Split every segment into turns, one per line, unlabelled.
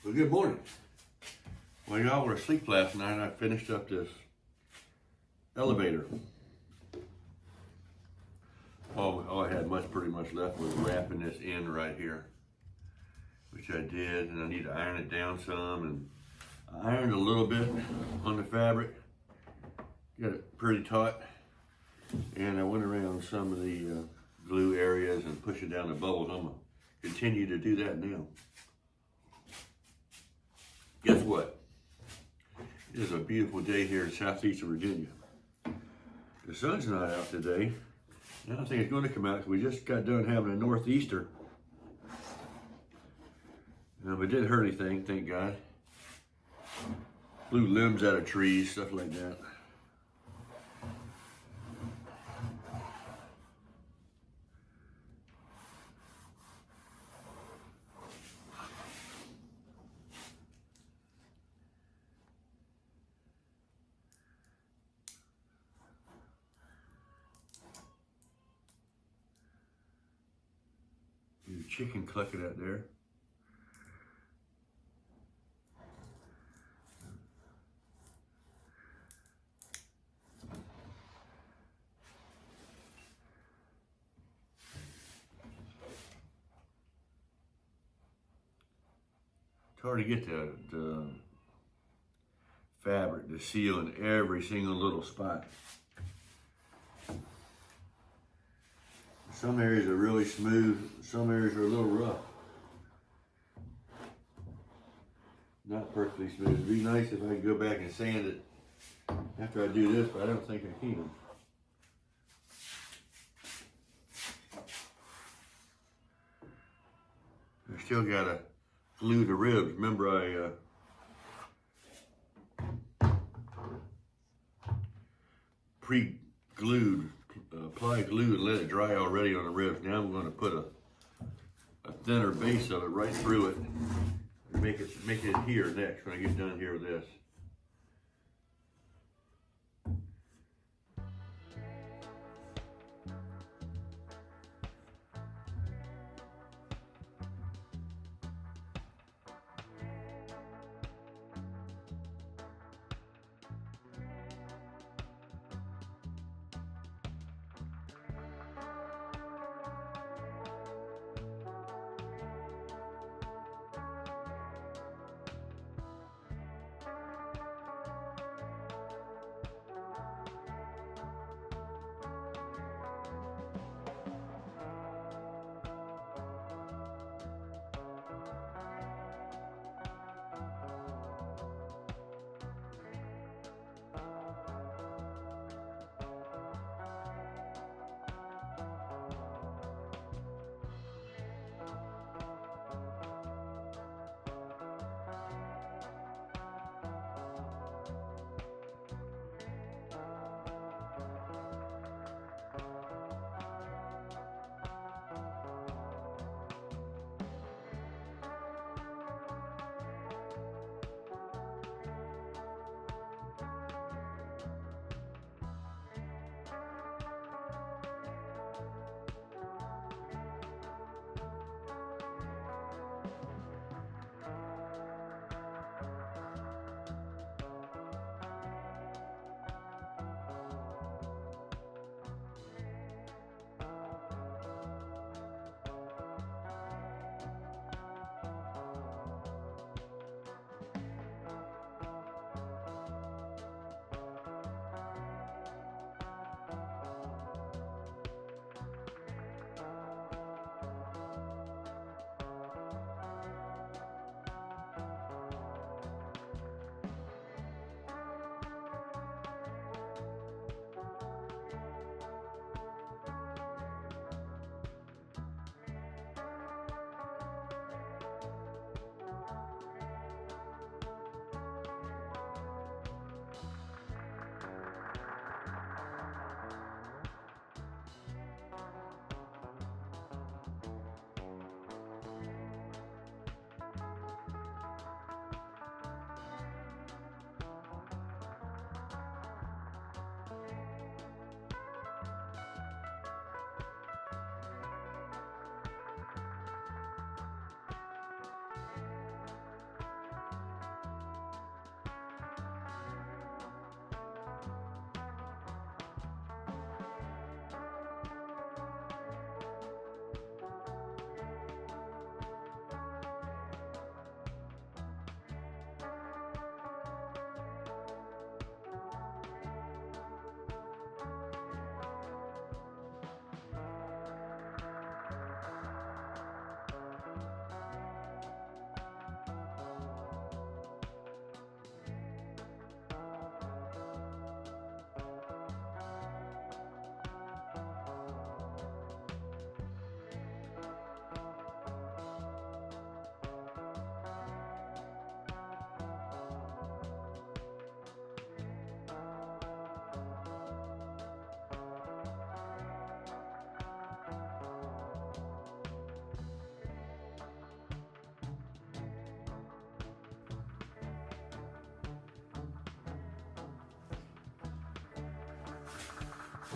Well, good morning. Well, y'all were asleep last night and I finished up this elevator. All I had pretty much left was wrapping this in right here, which I did, and I need to iron it down some, and I ironed a little bit on the fabric, got it pretty taut, and I went around some of the glue areas and pushing down the bubbles. I'm gonna continue to do that now. Guess what? It is a beautiful day here in southeast of Virginia. The sun's not out today. I don't think it's going to come out because we just got done having a northeaster. It didn't hurt anything, thank God. Blew limbs out of trees, stuff like that. Chicken clucking out there. It's hard to get the fabric to seal in every single little spot. Some areas are really smooth, some areas are a little rough. Not perfectly smooth. It'd be nice if I could go back and sand it after I do this, but I don't think I can. I still gotta glue the ribs. Remember I pre-glued, applied glue and let it dry already on the ribs. Now I'm gonna put a thinner base of it right through it and make it adhere next when I get done here with this.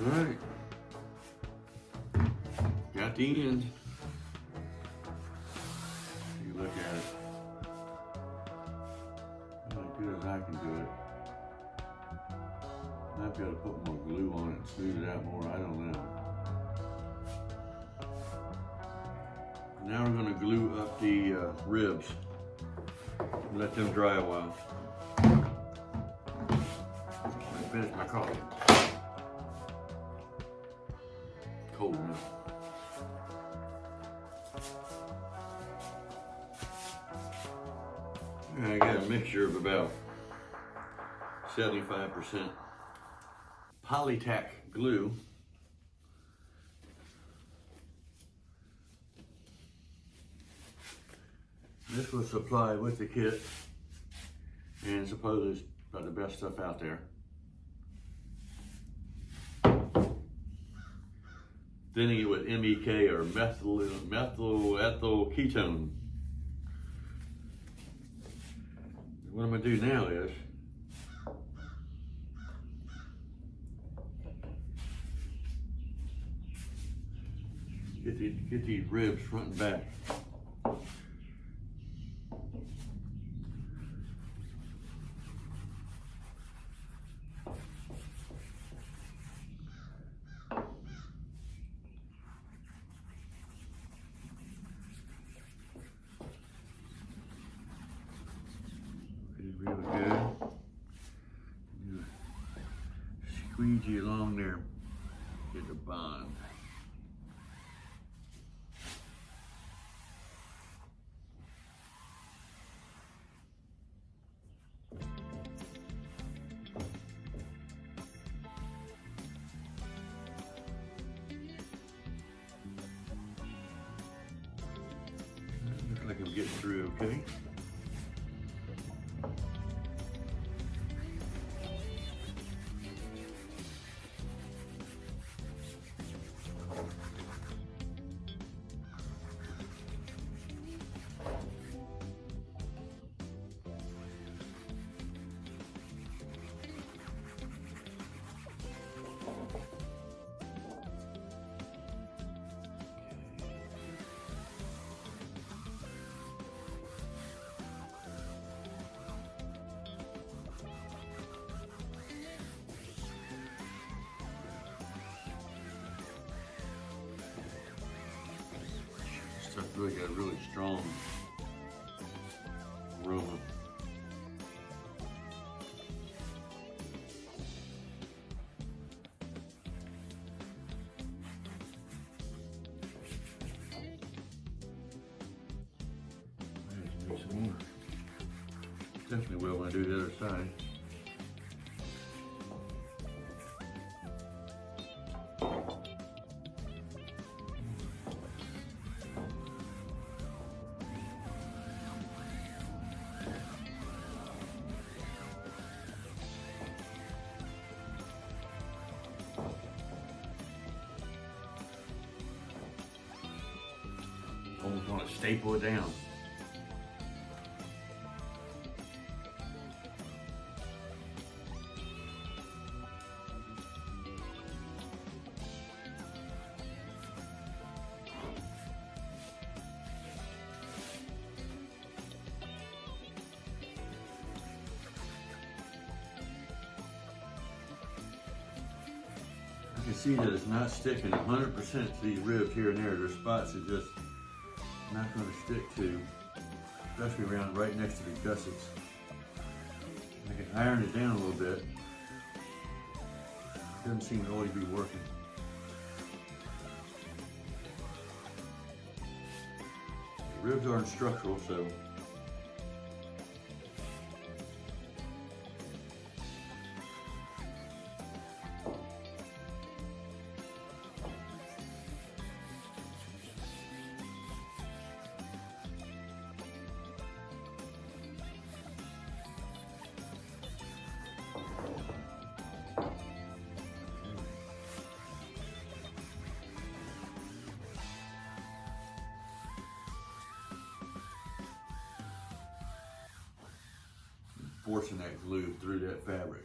Alright. Got the ends. You look at it. As good as I can do it. I've got to put more glue on it and smooth it out more. I don't know. Now we're going to glue up the ribs. Let them dry a while. I finished my coffee. Cold now. I got a mixture of about 75% Polytack glue. This was supplied with the kit, and supposedly it's about the best stuff out there. Thinning it with MEK or methyl ethyl ketone. What I'm gonna do now is get these ribs front and back. Real good. Squeegee along there, get the bond. Looks like I'm getting through okay. Stuff really got a really strong aroma. Need some more. Definitely will when I do the other side. Almost want to staple it down. You can see that it's not sticking 100% to these ribs here and there. There's spots that just not going to stick to, especially around right next to the gussets. I can iron it down a little bit. Doesn't seem to always be working. The ribs aren't structural, so forcing that glue through that fabric.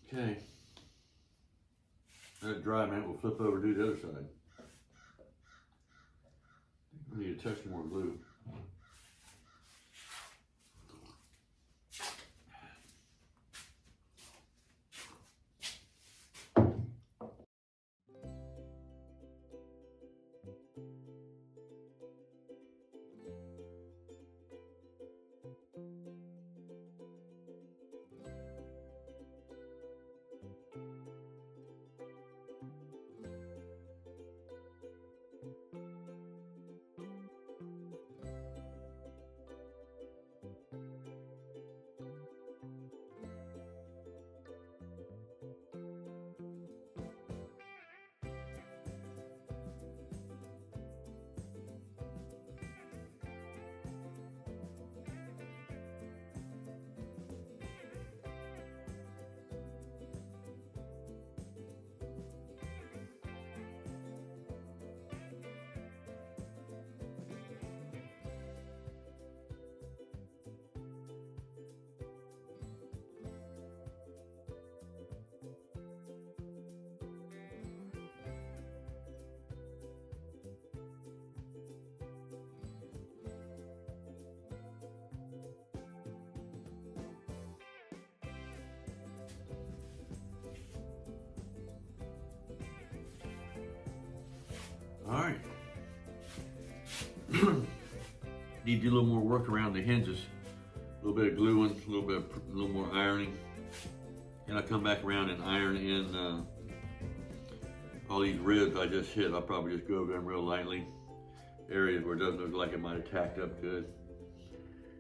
Okay. Let it dry, man. We'll flip over and do the other side. We need to touch more glue. All right. Need to do a little more work around the hinges. A little bit of gluing, a little more ironing. And I'll come back around and iron in all these ribs I just hit. I'll probably just go over them real lightly. Areas where it doesn't look like it might have tacked up good.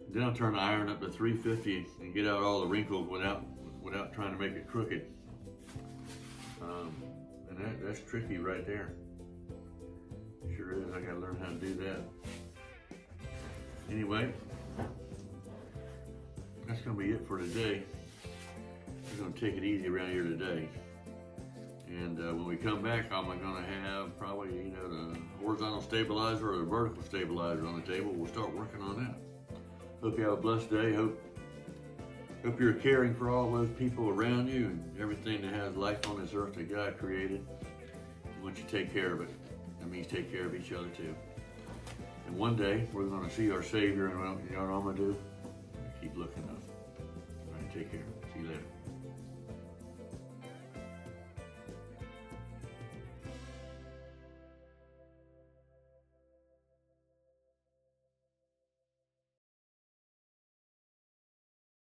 Then I'll turn the iron up to 350 and get out all the wrinkles without trying to make it crooked. And that's tricky right there. Sure is. I gotta learn how to do that. Anyway, that's gonna be it for today. We're gonna take it easy around here today. And when we come back, I'm gonna have probably the horizontal stabilizer or the vertical stabilizer on the table. We'll start working on that. Hope you have a blessed day. Hope you're caring for all those people around you and everything that has life on this earth that God created. I want you to take care of it. That means take care of each other too. And one day we're going to see our Savior, and you know what I'm going to do? Keep looking up.